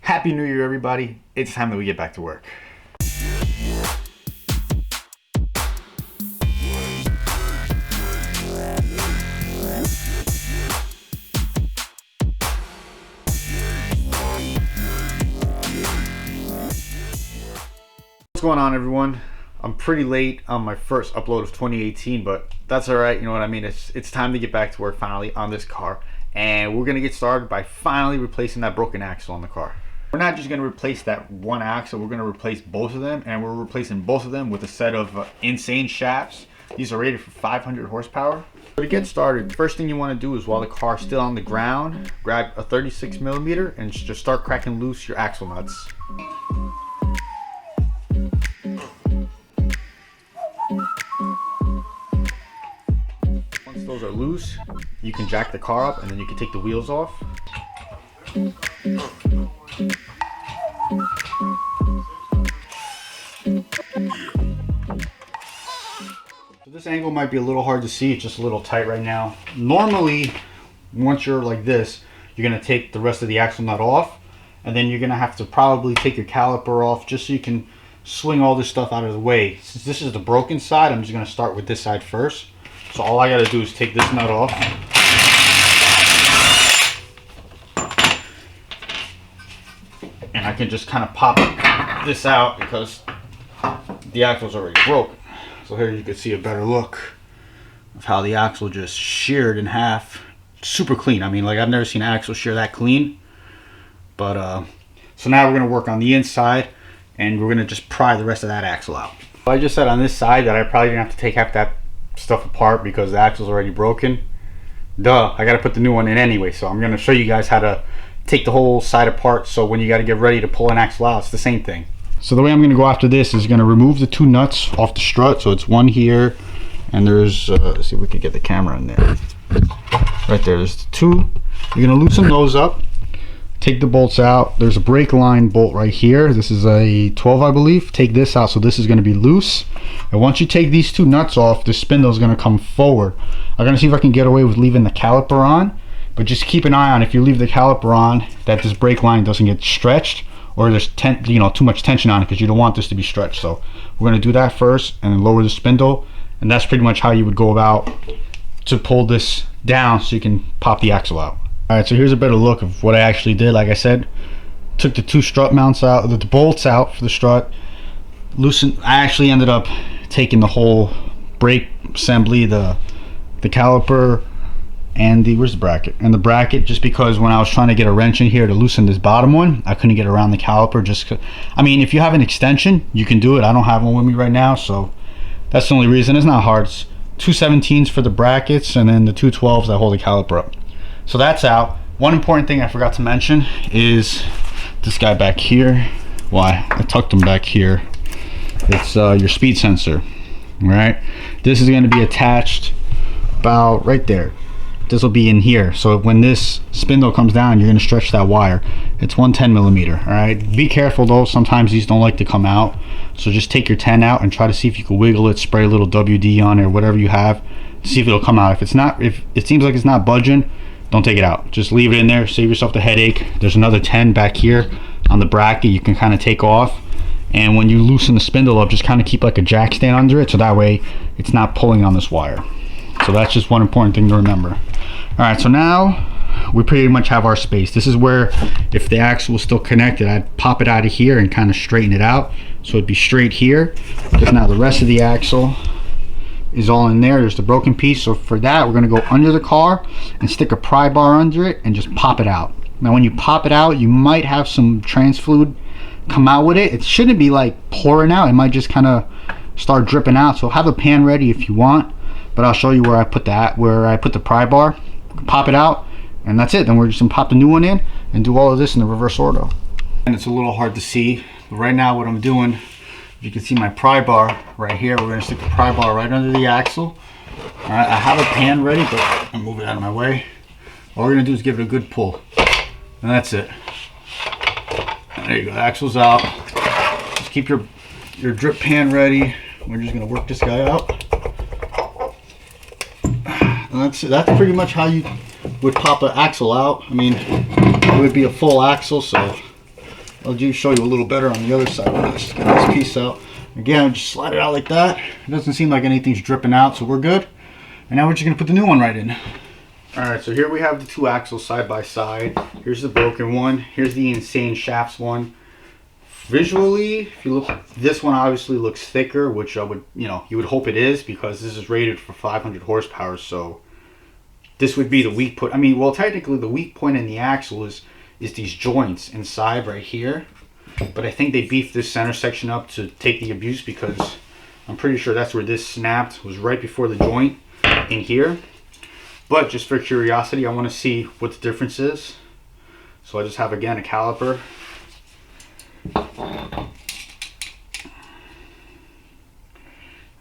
Happy New Year, everybody. It's time that we get back to work. What's going on, everyone? I'm pretty late on my first upload of 2018, but that's all right. You know what I mean? It's time to get back to work finally on this car. And we're gonna get started by finally replacing that broken axle on the car. We're not just gonna replace that one axle, we're gonna replace both of them, and we're replacing both of them with a set of insane shafts. These are rated for 500 horsepower. So to get started, the first thing you wanna do is, while the car's still on the ground, grab a 36 millimeter and just start cracking loose your axle nuts. Once those are loose, you can jack the car up and then you can take the wheels off. So this angle might be a little hard to see, it's just a little tight right now. Normally, once you're like this, you're gonna take the rest of the axle nut off, and then you're gonna have to probably take your caliper off just so you can swing all this stuff out of the way. Since this is the broken side, I'm just gonna start with this side first. So all I gotta do is take this nut off. And I can just kind of pop this out because the axle's already broken. So here you can see a better look of how the axle just sheared in half. Super clean. I mean, like, I've never seen an axle shear that clean. But so now we're gonna work on the inside, and we're gonna just pry the rest of that axle out. I just said on this side that I probably didn't have to take half that stuff apart because the axle's already broken. Duh, I gotta put the new one in anyway, so I'm gonna show you guys how to take the whole side apart, so when you gotta get ready to pull an axle out, it's the same thing. So the way I'm gonna go after this is gonna remove the two nuts off the strut. So it's one here, and there's let's see if we can get the camera in there. Right there's two. You're gonna loosen those up, take the bolts out. There's a brake line bolt right here. This is a 12, I believe. Take this out, so this is gonna be loose. And once you take these two nuts off, the spindle is gonna come forward. I'm gonna see if I can get away with leaving the caliper on, but just keep an eye on, if you leave the caliper on, that this brake line doesn't get stretched, or there's too much tension on it, because you don't want this to be stretched. So we're gonna do that first and then lower the spindle, and that's pretty much how you would go about to pull this down so you can pop the axle out. All right, so here's a better look of what I actually did. Like I said, took the two strut mounts out, the bolts out for the strut, loosened. I actually ended up taking the whole brake assembly, the caliper, and where's the bracket? And the bracket, just because when I was trying to get a wrench in here to loosen this bottom one, I couldn't get around the caliper. I mean, if you have an extension, you can do it. I don't have one with me right now, so that's the only reason. It's not hard. It's 217s for the brackets, and then the 212s that hold the caliper up. So that's out. One important thing I forgot to mention is this guy back here. Why? I tucked him back here. It's your speed sensor. All right. This is going to be attached about right there. This will be in here, so when this spindle comes down, you're going to stretch that wire. It's 110 millimeter. All right, be careful though, sometimes these don't like to come out, so just take your 10 out and try to see if you can wiggle it, spray a little WD on it or whatever you have to see if it'll come out. If it seems like it's not budging, don't take it out, just leave it in there, save yourself the headache. There's another 10 back here on the bracket you can kind of take off, and when you loosen the spindle up, just kind of keep like a jack stand under it, so that way it's not pulling on this wire. So that's just one important thing to remember. All right, so now we pretty much have our space. This is where, if the axle was still connected, I'd pop it out of here and kind of straighten it out, so it'd be straight here, because now the rest of the axle is all in there. There's the broken piece. So for that, we're going to go under the car and stick a pry bar under it and just pop it out. Now when you pop it out, you might have some trans fluid come out with it. It shouldn't be like pouring out, it might just kind of start dripping out. So have a pan ready if you want, but I'll show you where I put the pry bar. Pop it out, and that's it. Then we're just gonna pop the new one in and do all of this in the reverse order. And it's a little hard to see, but right now what I'm doing, you can see my pry bar right here. We're gonna stick the pry bar right under the axle. All right, I have a pan ready, but I'll move it out of my way. All we're gonna do is give it a good pull, and that's it. And there you go, the axle's out. Just keep your drip pan ready. We're just gonna work this guy out. And that's pretty much how you would pop an axle out. I mean, it would be a full axle, so I'll just show you a little better on the other side. Let's get this piece out. Again, just slide it out like that. It doesn't seem like anything's dripping out, so we're good. And now we're just gonna put the new one right in. All right, so here we have the two axles side by side. Here's the broken one. Here's the insane shafts one. Visually, if you look, this one obviously looks thicker, which I would, you would hope it is, because this is rated for 500 horsepower. So this would be the weak point. I mean, well, technically the weak point in the axle is these joints inside right here. But I think they beefed this center section up to take the abuse, because I'm pretty sure that's where this snapped, was right before the joint in here. But just for curiosity, I want to see what the difference is. So I just have, again, a caliper.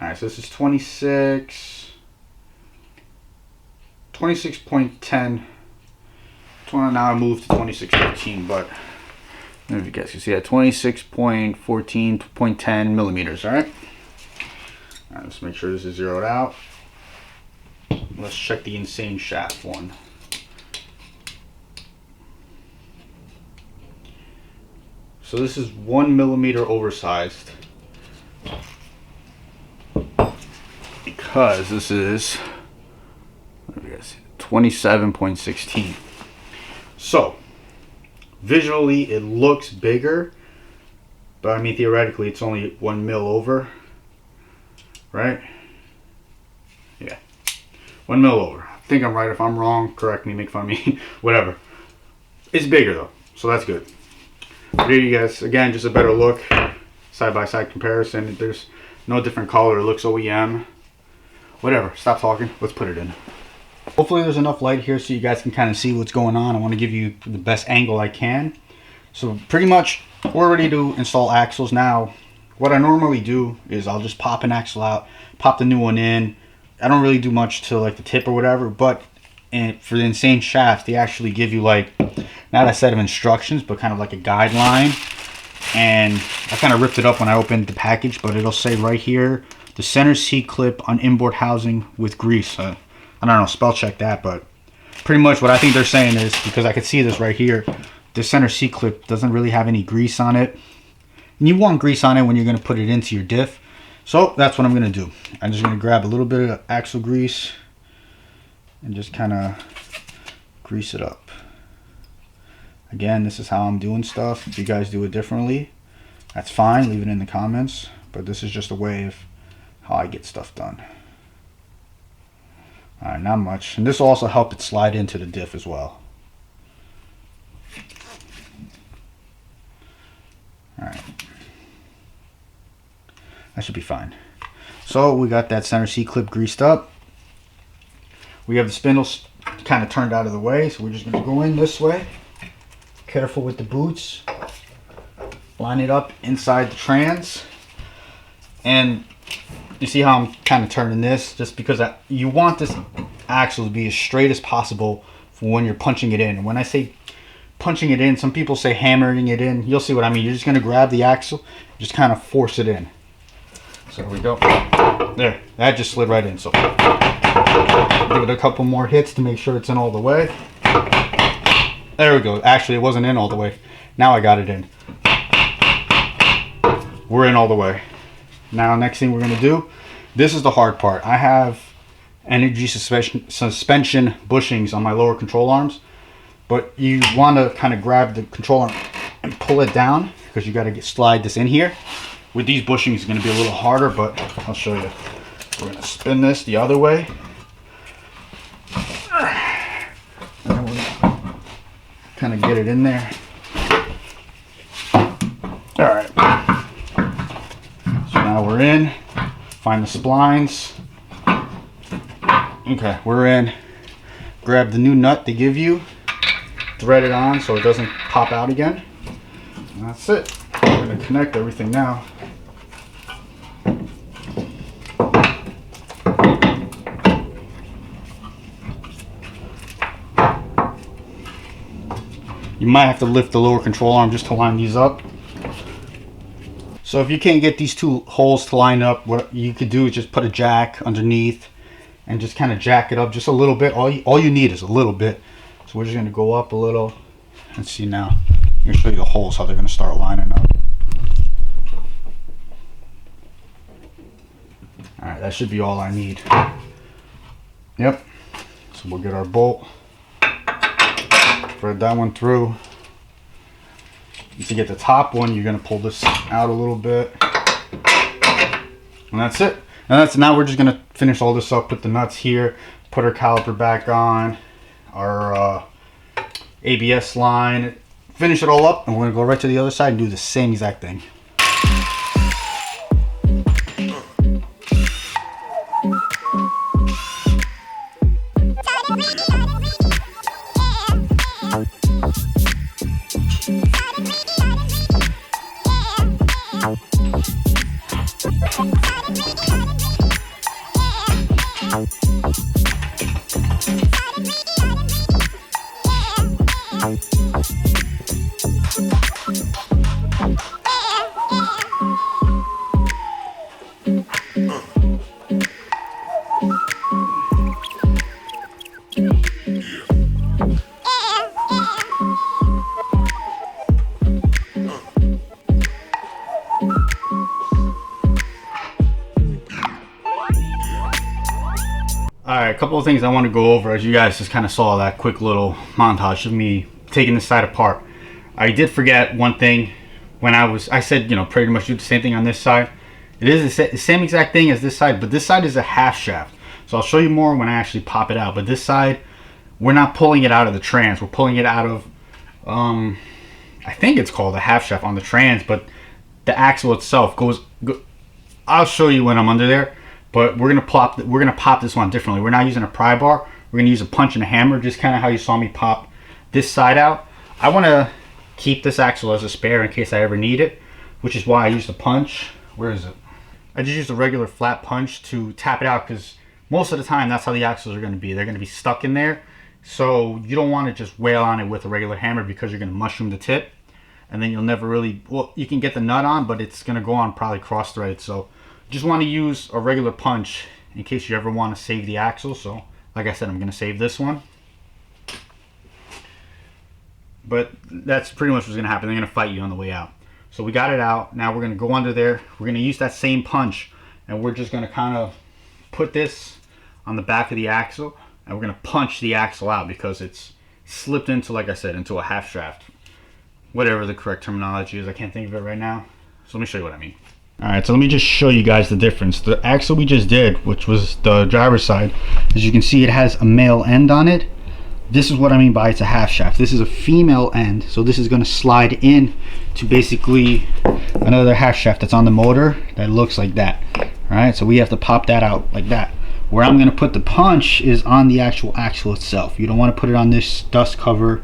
Alright, so this is 26.10. Now I moved to 26.13, but I don't know if you guys can see that. 26.14.10 millimeters. Alright, let's make sure this is zeroed out. Let's check the insane shaft one. So this is 1 millimeter oversized, because this is 27.16. So visually it looks bigger, but I mean theoretically it's only 1 mil over, right? Yeah, 1 mil over. I think I'm right. If I'm wrong, correct me, make fun of me, whatever. It's bigger though, so that's good. Here you guys, again, just a better look, side-by-side comparison. There's no different color. It looks OEM. Whatever, stop talking. Let's put it in. Hopefully there's enough light here so you guys can kind of see what's going on. I want to give you the best angle I can. So pretty much we're ready to install axles now. What I normally do is I'll just pop an axle out, pop the new one in. I don't really do much to like the tip or whatever, but for the insane shafts, they actually give you like, not a set of instructions, but kind of like a guideline. And I kind of ripped it up when I opened the package, but it'll say right here, the center C-clip on inboard housing with grease. I don't know, spell check that, but pretty much what I think they're saying is, because I could see this right here, the center C-clip doesn't really have any grease on it. And you want grease on it when you're going to put it into your diff. So that's what I'm going to do. I'm just going to grab a little bit of axle grease and just kind of grease it up. Again, this is how I'm doing stuff. If you guys do it differently, that's fine. Leave it in the comments. But this is just a way of how I get stuff done. Alright, not much. And this will also help it slide into the diff as well. Alright. That should be fine. So we got that center C-clip greased up. We have the spindles kind of turned out of the way. So we're just going to go in this way. Careful with the boots. Line it up inside the trans. And you see how I'm kind of turning this, just because you want this axle to be as straight as possible for when you're punching it in. And when I say punching it in, some people say hammering it in. You'll see what I mean. You're just going to grab the axle, just kind of force it in. So here we go. There, that just slid right in. So give it a couple more hits to make sure it's in all the way. There we go. Actually, it wasn't in all the way. Now I got it in. We're in all the way. Now, next thing we're going to do, this is the hard part. I have energy suspension bushings on my lower control arms, but you want to kind of grab the control arm and pull it down, because you got to slide this in here. With these bushings, it's going to be a little harder, but I'll show you. We're going to spin this the other way. And then we're going to kind of get it in there. All right. So now we're in. Find the splines. Okay, we're in. Grab the new nut they give you. Thread it on so it doesn't pop out again. And that's it. We're going to connect everything now. You might have to lift the lower control arm just to line these up. So if you can't get these two holes to line up, what you could do is just put a jack underneath and just kind of jack it up just a little bit. All you need is a little bit. So we're just going to go up a little and see now. I'm gonna show you the holes, how they're gonna start lining up. All right, that should be all I need. Yep. So we'll get our bolt, thread that one through. And to get the top one, you're gonna pull this out a little bit, and that's it. And now we're just gonna finish all this up, put the nuts here, put our caliper back on, our ABS line, finish it all up, and we're gonna go right to the other side and do the same exact thing. Alright, a couple of things I want to go over as you guys just kind of saw that quick little montage of me taking this side apart. I did forget one thing when I said, you know, pretty much do the same thing on this side. It is the same exact thing as this side, but this side is a half shaft. So I'll show you more when I actually pop it out. But this side, we're not pulling it out of the trans. We're pulling it out of, I think it's called a half shaft on the trans, but the axle itself goes I'll show you when I'm under there. But we're gonna pop this one differently. We're not using a pry bar. We're gonna use a punch and a hammer, just kind of how you saw me pop this side out. I want to keep this axle as a spare in case I ever need it, which is why I use the punch. Where is it? I just use a regular flat punch to tap it out, because most of the time that's how the axles are going to be. They're going to be stuck in there, so you don't want to just wail on it with a regular hammer, because you're going to mushroom the tip, and then you'll never really, well, you can get the nut on, but it's going to go on probably cross-threaded. So just want to use a regular punch in case you ever want to save the axle. So like I said, I'm going to save this one, but that's pretty much what's going to happen. They're going to fight you on the way out. So we got it out. Now we're going to go under there. We're going to use that same punch, and we're just going to kind of put this on the back of the axle, and we're going to punch the axle out because it's slipped into, like I said, into a half shaft, whatever the correct terminology is. I can't think of it right now, so let me show you what I mean. Alright, so let me just show you guys the difference. The axle we just did, which was the driver's side, as you can see, it has a male end on it. This is what I mean by it's a half shaft. This is a female end, so this is going to slide in to basically another half shaft that's on the motor that looks like that. Alright, so we have to pop that out like that. Where I'm going to put the punch is on the actual axle itself. You don't want to put it on this dust cover,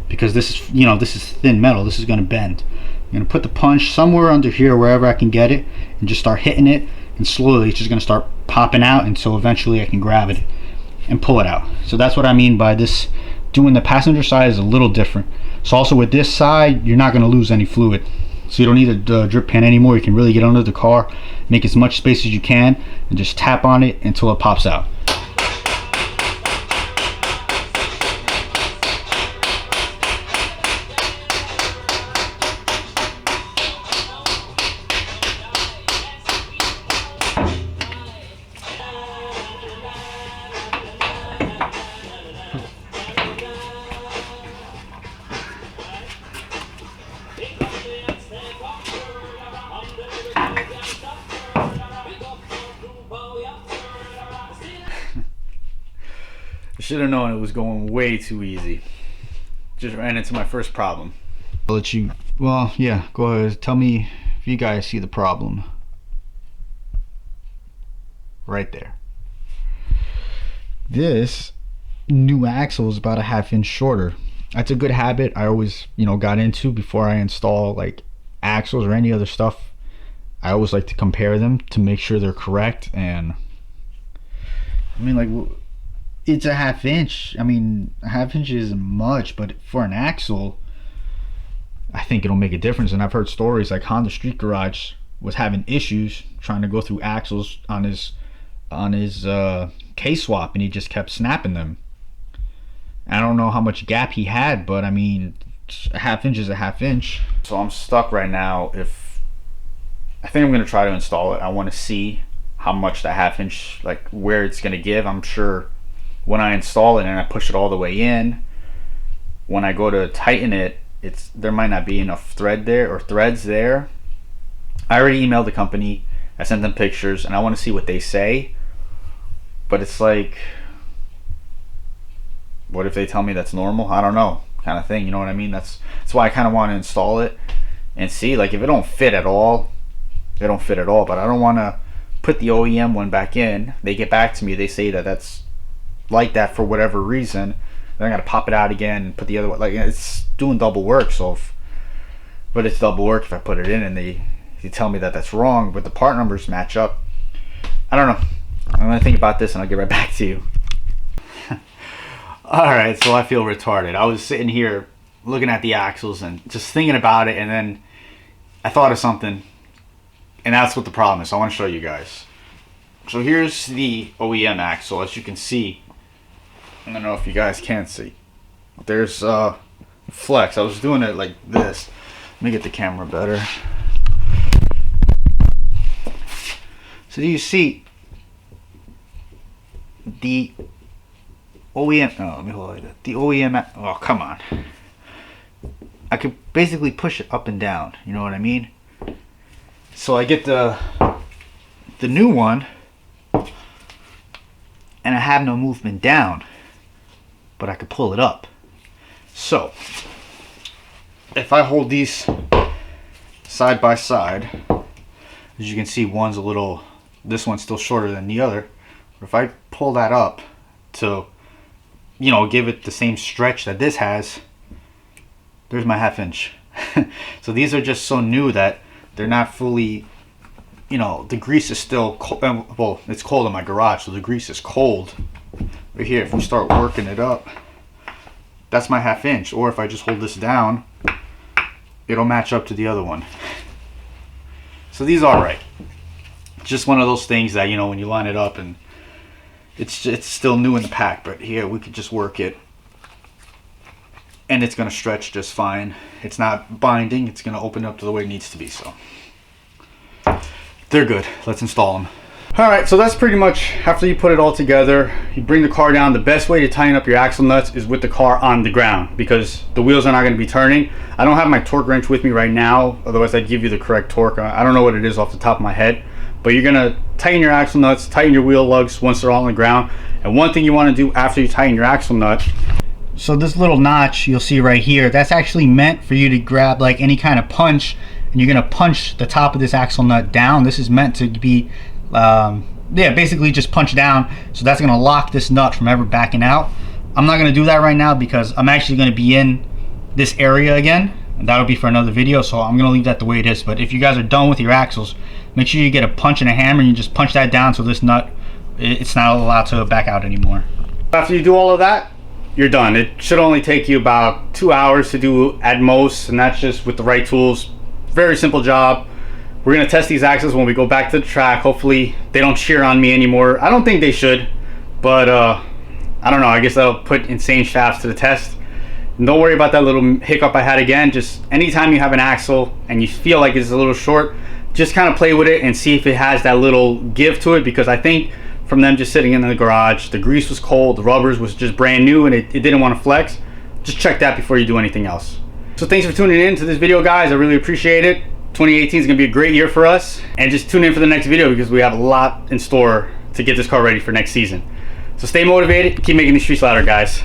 because this is, you know, this is thin metal. This is going to bend. I'm going to put the punch somewhere under here, wherever I can get it, and just start hitting it, and slowly it's just going to start popping out until eventually I can grab it and pull it out. So that's what I mean by this. Doing the passenger side is a little different. So also with this side, you're not going to lose any fluid. So you don't need a drip pan anymore. You can really get under the car, make as much space as you can, and just tap on it until it pops out. I should have known it was going way too easy. Just ran into my first problem. I'll let you, well, yeah, go ahead. Tell me if you guys see the problem. Right there. This new axle is about a ½ inch shorter. That's a good habit I always, you know, got into before I install like axles or any other stuff. I always like to compare them to make sure they're correct. And I mean, like, it's a ½ inch. I mean, a ½ inch isn't much, but for an axle, I think it'll make a difference. And I've heard stories like Honda Street Garage was having issues trying to go through axles on his K-swap, and he just kept snapping them. I don't know how much gap he had, but I mean, a half inch is a half inch. So I'm stuck right now. If I think I'm gonna try to install it. I want to see how much the half inch, like where it's gonna give. I'm sure when I install it and I push it all the way in, when I go to tighten it, there might not be enough thread there or threads there. I already emailed the company. I sent them pictures and I want to see what they say. But it's like, what if they tell me that's normal? I don't know, kind of thing, you know what I mean? That's why I kind of want to install it and see, like, if it don't fit at all, it don't fit at all. But I don't want to put the OEM one back in. They get back to me, they say that that's like that for whatever reason. Then I gotta pop it out again and put the other one. Like, it's doing double work. So but it's double work if I put it in and they tell me that that's wrong, but the part numbers match up. I don't know. I'm gonna think about this and I'll get right back to you. All right, so I feel retarded. I was sitting here looking at the axles and just thinking about it, and then I thought of something, and that's what the problem is. So I want to show you guys. So here's the OEM axle. As you can see, I don't know if you guys can see, there's flex. I was doing it like this. Let me get the camera better. So do you see the OEM? Oh, let me hold it. The OEM. Oh, come on. I could basically push it up and down. You know what I mean? So I get the new one, and I have no movement down, but I could pull it up. So if I hold these side by side, as you can see, one's a little, this one's still shorter than the other. But if I pull that up to, you know, give it the same stretch that this has, there's my half inch. So these are just so new that they're not fully, you know, the grease is still cold. Well, it's cold in my garage, so the grease is cold. Right here, if we start working it up, that's my half inch. Or if I just hold this down, it'll match up to the other one. So these are right. Just one of those things that, you know, when you line it up and it's still new in the pack, but here we could just work it and it's gonna stretch just fine. It's not binding, it's gonna open up to the way it needs to be. So they're good. Let's install them. All right, so that's pretty much after you put it all together. You bring the car down. The best way to tighten up your axle nuts is with the car on the ground, because the wheels are not going to be turning. I don't have my torque wrench with me right now, otherwise I'd give you the correct torque. I don't know what it is off the top of my head, but you're going to tighten your axle nuts, tighten your wheel lugs once they're all on the ground. And one thing you want to do after you tighten your axle nut, so this little notch you'll see right here, that's actually meant for you to grab like any kind of punch, and you're going to punch the top of this axle nut down. This is meant to be yeah, basically just punch down, so that's going to lock this nut from ever backing out. I'm not going to do that right now because I'm actually going to be in this area again, and that'll be for another video, so I'm going to leave that the way it is. But if you guys are done with your axles, make sure you get a punch and a hammer and you just punch that down so this nut, it's not allowed to back out anymore. After you do all of that, you're done. It should only take you about 2 hours to do at most, and that's just with the right tools. Very simple job. We're going to test these axles when we go back to the track. Hopefully they don't cheer on me anymore. I don't think they should, but I don't know. I guess that'll put insane shafts to the test. And don't worry about that little hiccup I had again. Just anytime you have an axle and you feel like it's a little short, just kind of play with it and see if it has that little give to it, because I think from them just sitting in the garage, the grease was cold, the rubbers was just brand new, and it didn't want to flex. Just check that before you do anything else. So thanks for tuning in to this video, guys. I really appreciate it. 2018 is going to be a great year for us, and just tune in for the next video because we have a lot in store to get this car ready for next season. So stay motivated, keep making these streets louder, guys.